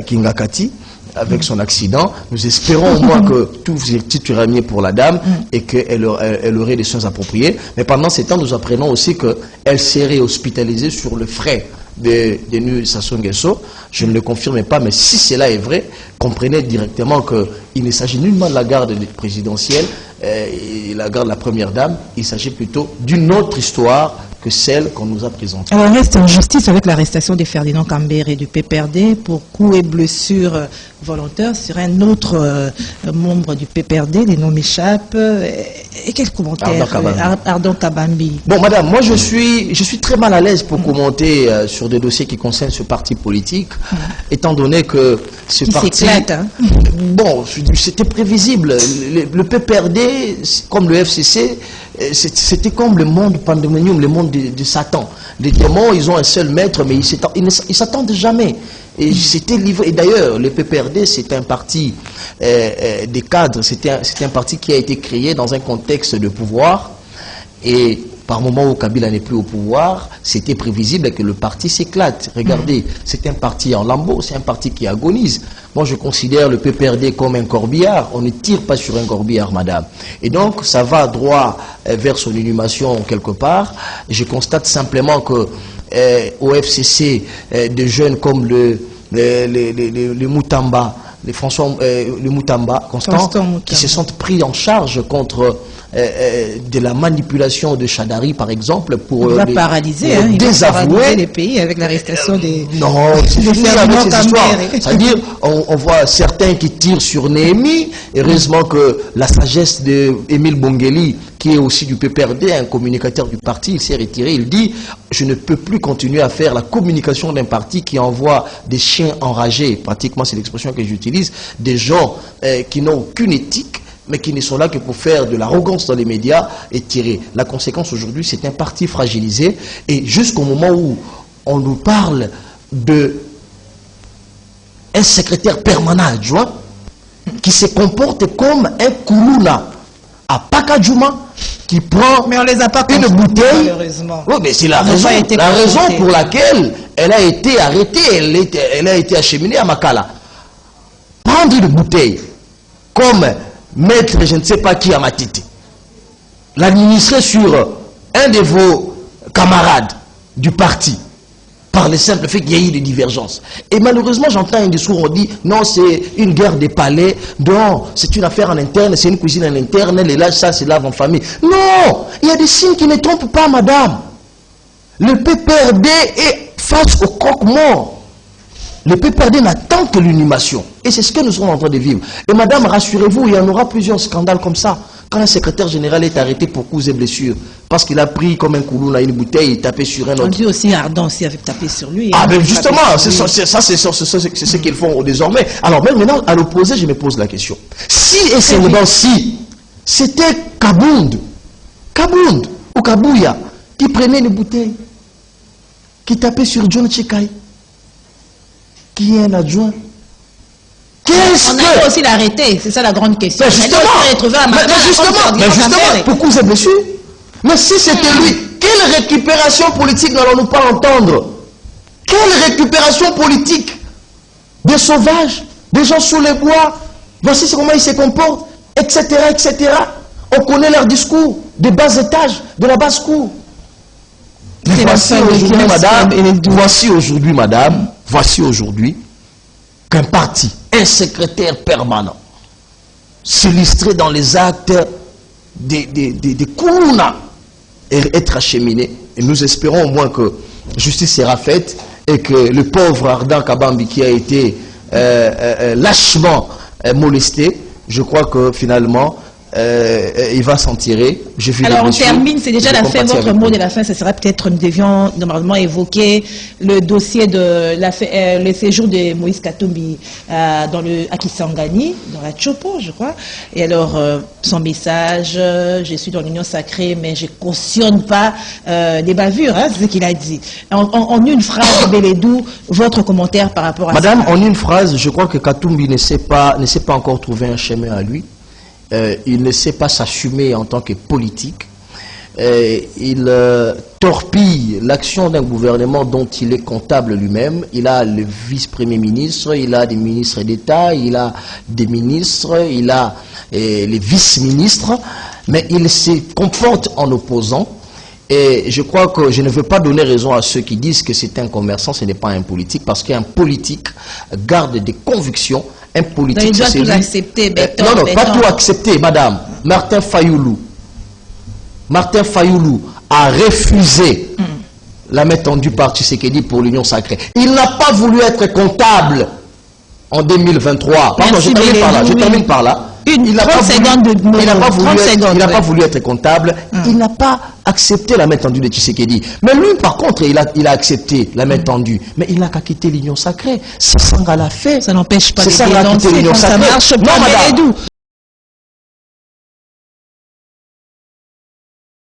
Kingakati. Avec son accident, nous espérons au moins que tout ira mieux pour la dame et qu'elle aurait des soins appropriés. Mais pendant ce temps, nous apprenons aussi qu'elle serait hospitalisée sur le frais de Nu Sassou Nguesso. Je ne le confirme pas, mais si cela est vrai, comprenez directement qu'il ne s'agit nullement de la garde présidentielle et la garde de la première dame. Il s'agit plutôt d'une autre histoire que celle qu'on nous a présentée. Alors, on reste en justice avec l'arrestation de Ferdinand Kambere et du PPRD pour coups et blessures volontaires sur un autre membre du PPRD, les noms m'échappent. Et quel commentaire Ardon Kabambi. Bon, madame, moi je suis très mal à l'aise pour commenter sur des dossiers qui concernent ce parti politique, étant donné que ce parti... s'éclate, hein. Bon, c'était prévisible. Le PPRD, comme le FCC, c'était comme le monde pandémonium, le monde de Satan. Les démons, ils ont un seul maître, mais ils ne s'attendent jamais. Et c'était livré. Et d'ailleurs, le PPRD, c'est un parti des cadres, c'est un parti qui a été créé dans un contexte de pouvoir. Et par moment où Kabila n'est plus au pouvoir, c'était prévisible que le parti s'éclate. Regardez, c'est un parti en lambeaux, c'est un parti qui agonise. Moi, je considère le PPRD comme un corbillard. On ne tire pas sur un corbillard, madame. Et donc, ça va droit vers son inhumation quelque part. Je constate simplement que au FCC, des jeunes comme le Moutamba, le Moutamba, Constant, qui se sont pris en charge contre de la manipulation de Chadari, par exemple, pour paralyser les pays avec l'arrestation des... Non, c'est fini avec ces histoires. C'est-à-dire, on voit certains qui tirent sur Néhémie. Heureusement que la sagesse d'Émile Bongeli, qui est aussi du PPRD, un communicateur du parti, il s'est retiré. Il dit, je ne peux plus continuer à faire la communication d'un parti qui envoie des chiens enragés, pratiquement c'est l'expression que j'utilise, des gens qui n'ont aucune éthique, mais qui ne sont là que pour faire de l'arrogance dans les médias et tirer. La conséquence aujourd'hui, c'est un parti fragilisé. Et jusqu'au moment où on nous parle de un secrétaire permanent adjoint qui se comporte comme un koulouna à Pakadjouma, qui prend mais on les a pas une bouteille. Malheureusement. Oui, mais c'est la raison pour laquelle elle a été arrêtée, elle a été acheminée à Makala. Prendre une bouteille comme maître, je ne sais pas qui à Matiti, l'administrer sur un de vos camarades du parti, par le simple fait qu'il y ait eu des divergences. Et malheureusement, j'entends un discours, on dit, non, c'est une guerre des palais, non, c'est une affaire en interne, c'est une cuisine en interne, les lâches, ça, c'est lave en famille. Non, il y a des signes qui ne trompent pas, madame. Le PPRD est face au croque-mort. Le PPRD n'attend que l'inhumation. Et c'est ce que nous sommes en train de vivre. Et madame, rassurez-vous, il y en aura plusieurs scandales comme ça. Quand un secrétaire général est arrêté pour coups et blessures, parce qu'il a pris comme un coulou dans une bouteille et tapé sur un autre. On dit aussi Ardon aussi avait tapé sur lui. Ah ben justement, c'est ce qu'ils font désormais. Alors même maintenant, à l'opposé, je me pose la question. Si et seulement si, c'était Kabound ou Kabouya, qui prenait une bouteille, qui tapait sur John Chikai, qui est un adjoint. On a aussi l'arrêter, c'est ça la grande question. Mais justement, pour coups et blessures. Mais si c'était lui, quelle récupération politique n'allons-nous pas entendre? Quelle récupération politique? Des sauvages, Des gens sous les bois, voici comment ils se comportent, etc., etc. On connaît leur discours, des bas étages, de la basse-cour. Voici aujourd'hui qu'un parti, un secrétaire permanent, s'illustrer dans les actes des Koulouna et être acheminé. Et nous espérons au moins que justice sera faite et que le pauvre Ardan Kabambi qui a été lâchement molesté, je crois que finalement il va s'en tirer. Alors on termine, c'est déjà la fin, votre mot de la fin, ce sera peut-être, nous devions normalement évoquer le dossier de le séjour de Moïse Katumbi à Kisangani, dans la Chopo, je crois. Et alors, son message, je suis dans l'union sacrée, mais je cautionne pas des bavures, hein, c'est ce qu'il a dit. En une phrase, Beledou, votre commentaire par rapport à ça. Madame, en une phrase, je crois que Katumbi ne s'est pas encore trouvé un chemin à lui. Il ne sait pas s'assumer en tant que politique. Il torpille l'action d'un gouvernement dont il est comptable lui-même. Il a le vice-premier ministre, il a des ministres d'État, il a des ministres, il a les vice-ministres, mais il se comporte en opposant. Et je crois que je ne veux pas donner raison à ceux qui disent que c'est un commerçant, ce n'est pas un politique, parce qu'un politique garde des convictions. Un politique, il doit tout accepter. Non, pas tout accepter, madame. Martin Fayoulou a refusé la main tendue par Tshisekedi pour l'Union sacrée. Il n'a pas voulu être comptable en 2023. Pardon, je termine par là. Il n'a pas voulu être comptable. Il n'a pas accepté la main tendue de Tshisekedi. Mais lui, par contre, il a accepté la main tendue. Mais il n'a qu'à quitter l'Union sacrée. C'est ça l'a fait. Ça n'empêche pas de quitter l'Union sacrée. Ça marche pas, non, madame.